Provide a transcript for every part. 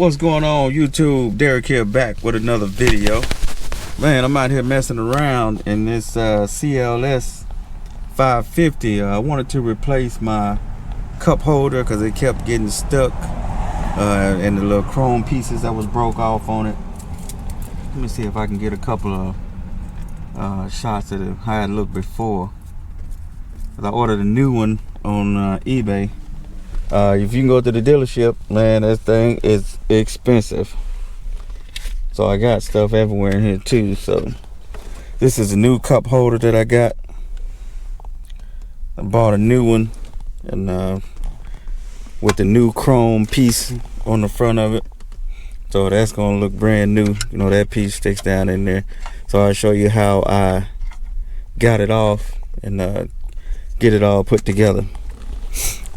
What's going on, YouTube? Derek here, back with another video. Man, I'm out here messing around in this CLS 550. I wanted to replace my cup holder because it kept getting stuck and the little chrome pieces that was broke off on it. Let me see if I can get a couple of shots of how it looked before. I ordered a new one on eBay. If you can go to the dealership, man, that thing is expensive. So I got stuff everywhere in here too. So this is a new cup holder that I got. I bought a new one, and with the new chrome piece on the front of it. So that's gonna look brand new. You know, that piece sticks down in there. So I'll show you how I got it off and get it all put together.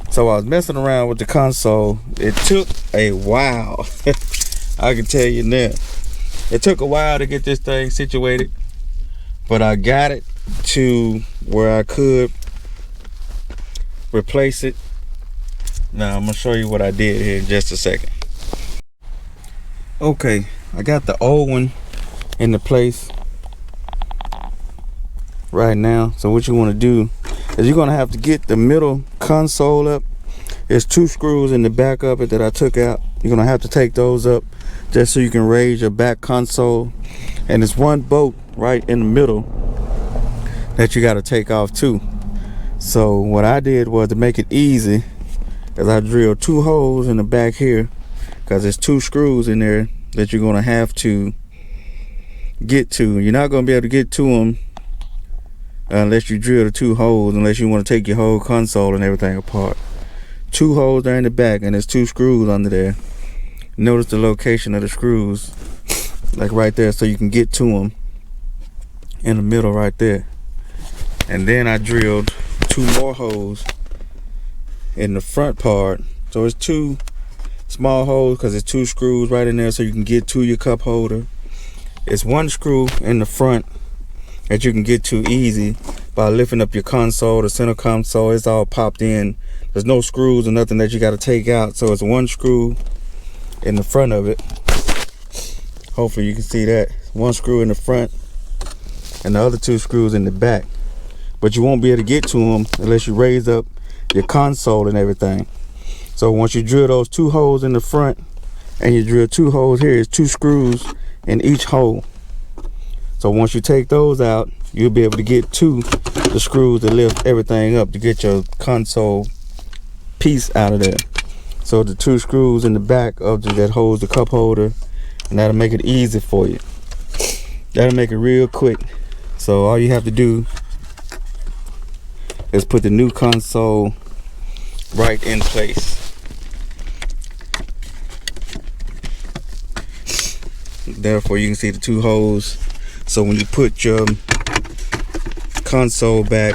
So I was messing around with the console. It took a while. I can tell you now. It took a while to get this thing situated, but I got it to where I could replace it. Now I'm gonna show you what I did here in just a second. Okay, I got the old one into place right now. So what you want to do is you're gonna have to get the middle console up. There's two screws in the back of it that I took out. You're gonna have to take those up just so you can raise your back console. And there's one bolt right in the middle that you got to take off too. So what I did was, to make it easy, is I drilled two holes in the back here, because there's two screws in there that you're gonna have to get to. You're not gonna be able to get to them unless you drill the two holes, unless you want to take your whole console and everything apart. Two holes there in the back, and there's two screws under there. Notice the location of the screws, like right there, so you can get to them in the middle right there. And then I drilled two more holes in the front part. So it's two small holes because there's two screws right in there, so you can get to your cup holder. It's one screw in the front that you can get to easy by lifting up your console. The center console is all popped in. There's no screws or nothing that you got to take out. So it's one screw in the front of it. Hopefully you can see that. One screw in the front and the other two screws in the back. But you won't be able to get to them unless you raise up your console and everything. So once you drill those two holes in the front and you drill two holes here, it's two screws in each hole. So once you take those out, you'll be able to get to the screws that lift everything up to get your console piece out of there. So the two screws in the back of that holds the cup holder, and that'll make it easy for you. That'll make it real quick. So all you have to do is put the new console right in place. Therefore you can see the two holes. So when you put your console back,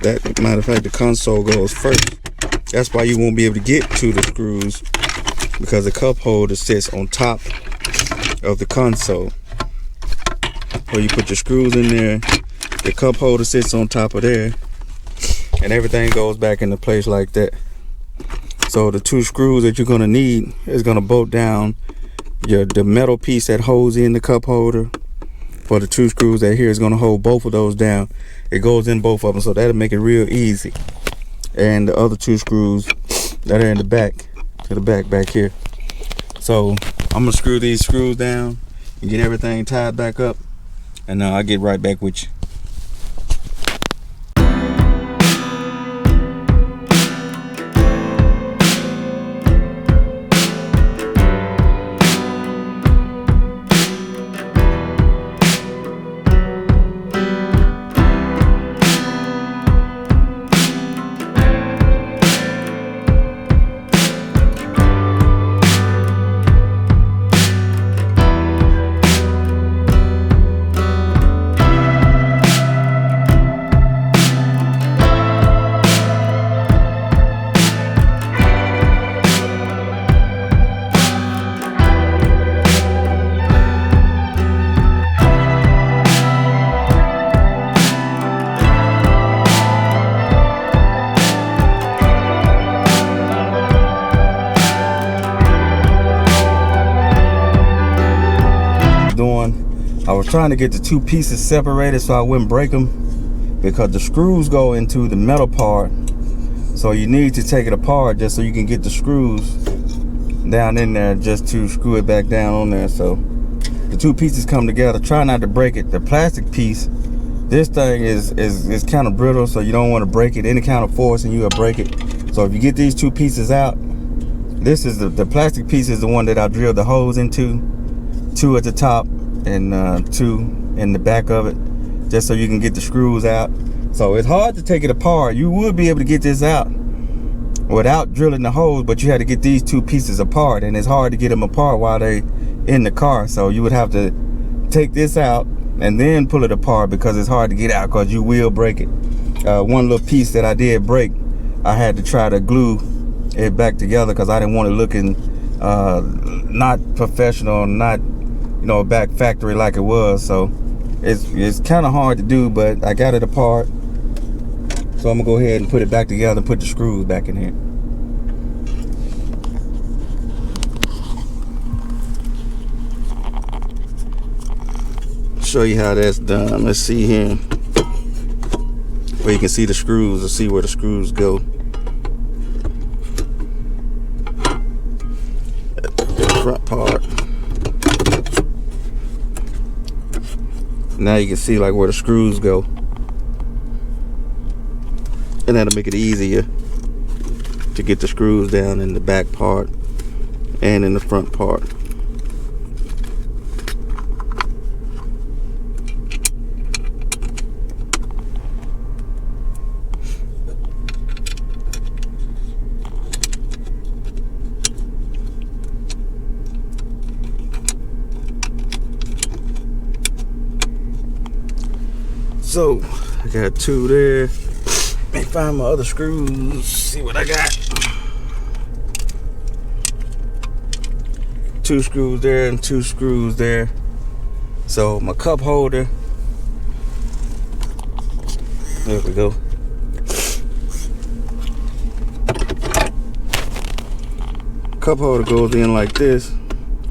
that, matter of fact, the console goes first. That's why you won't be able to get to the screws, because the cup holder sits on top of the console. So you put your screws in there, the cup holder sits on top of there, and everything goes back into place like that. So the two screws that you're gonna need is gonna bolt down the metal piece that holds in the cup holder. For the two screws that here is going to hold both of those down. It goes in both of them, so that'll make it real easy. And the other two screws that are in the back, to the back here. So I'm gonna screw these screws down and get everything tied back up, and I'll get right back with you. was trying to get the two pieces separated so I wouldn't break them, because the screws go into the metal part. So you need to take it apart just so you can get the screws down in there just to screw it back down on there. So the two pieces come together. Try not to break it. The plastic piece, this thing is kind of brittle, so you don't want to break it. Any kind of force and you will break it. So if you get these two pieces out, this is the plastic piece is the one that I drilled the holes into, 2 at the top and 2 in the back of it, just so you can get the screws out. So it's hard to take it apart. You would be able to get this out without drilling the holes, but you had to get these two pieces apart, and it's hard to get them apart while they in the car. So you would have to take this out and then pull it apart, because it's hard to get out because you will break it. One little piece that I did break, I had to try to glue it back together because I didn't want it looking not professional, not, you know, back factory like it was. So it's kind of hard to do, but I got it apart. So I'm gonna go ahead and put it back together and put the screws back in here. Show you how that's done. Let's see here where you can see the screws. Let's see where the screws go. The front part. Now you can see like where the screws go, and that'll make it easier to get the screws down in the back part and in the front part. So I got 2 there. Let me find my other screws, see what I got. 2 screws there and 2 screws there. So my cup holder, there we go. Cup holder goes in like this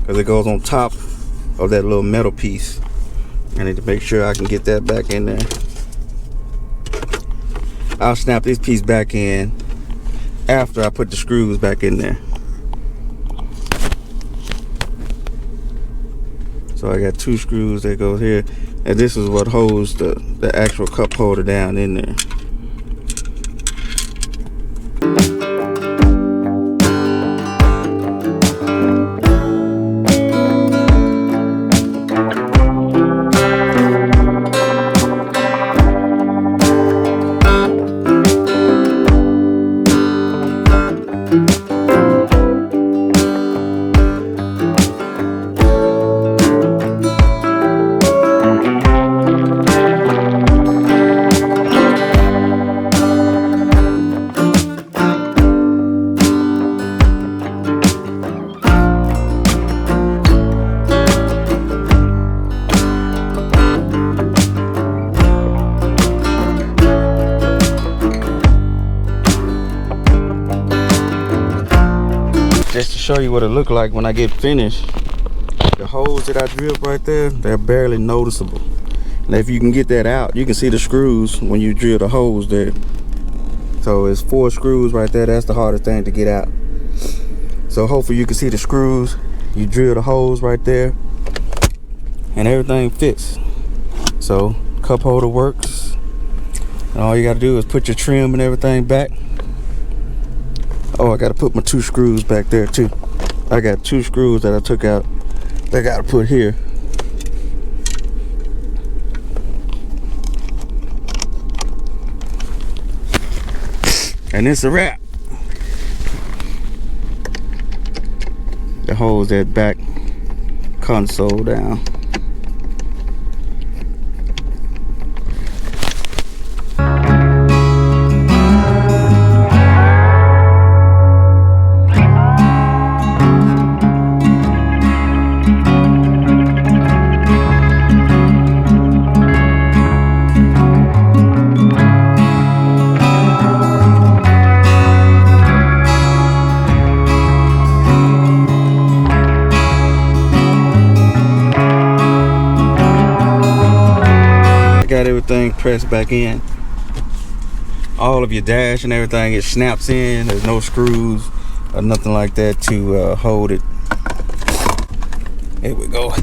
because it goes on top of that little metal piece. I need to make sure I can get that back in there. I'll snap this piece back in after I put the screws back in there. So I got 2 screws that go here, and this is what holds the actual cup holder down in there. Just to show you what it look like when I get finished, the holes that I drilled right there, they're barely noticeable. Now if you can get that out, you can see the screws when you drill the holes there. So it's 4 screws right there. That's the hardest thing to get out. So hopefully you can see the screws. You drill the holes right there and everything fits. So cup holder works, and all you got to do is put your trim and everything back. Oh, I gotta put my 2 screws back there too. I got 2 screws that I took out that I gotta put here. And it's a wrap. That holds that back console down. everything pressed back in. All of your dash and everything, it snaps in. There's no screws or nothing like that to hold it. Here we go.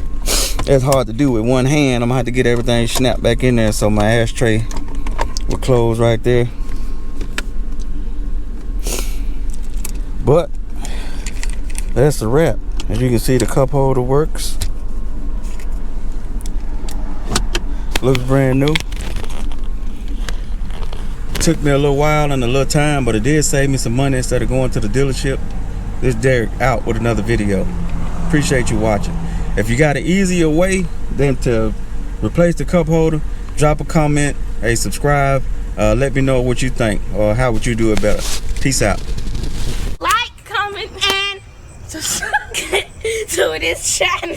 It's hard to do with one hand. I'm gonna have to get everything snapped back in there so my ashtray will close right there. But that's the wrap. As you can see, the cup holder works. Looks brand new. Took me a little while and a little time, but it did save me some money instead of going to the dealership. This is Derek out with another video. Appreciate you watching. If you got an easier way than to replace the cup holder, drop a comment, hey, subscribe, let me know what you think or how would you do it better. Peace out. Like, comment, and subscribe to this channel.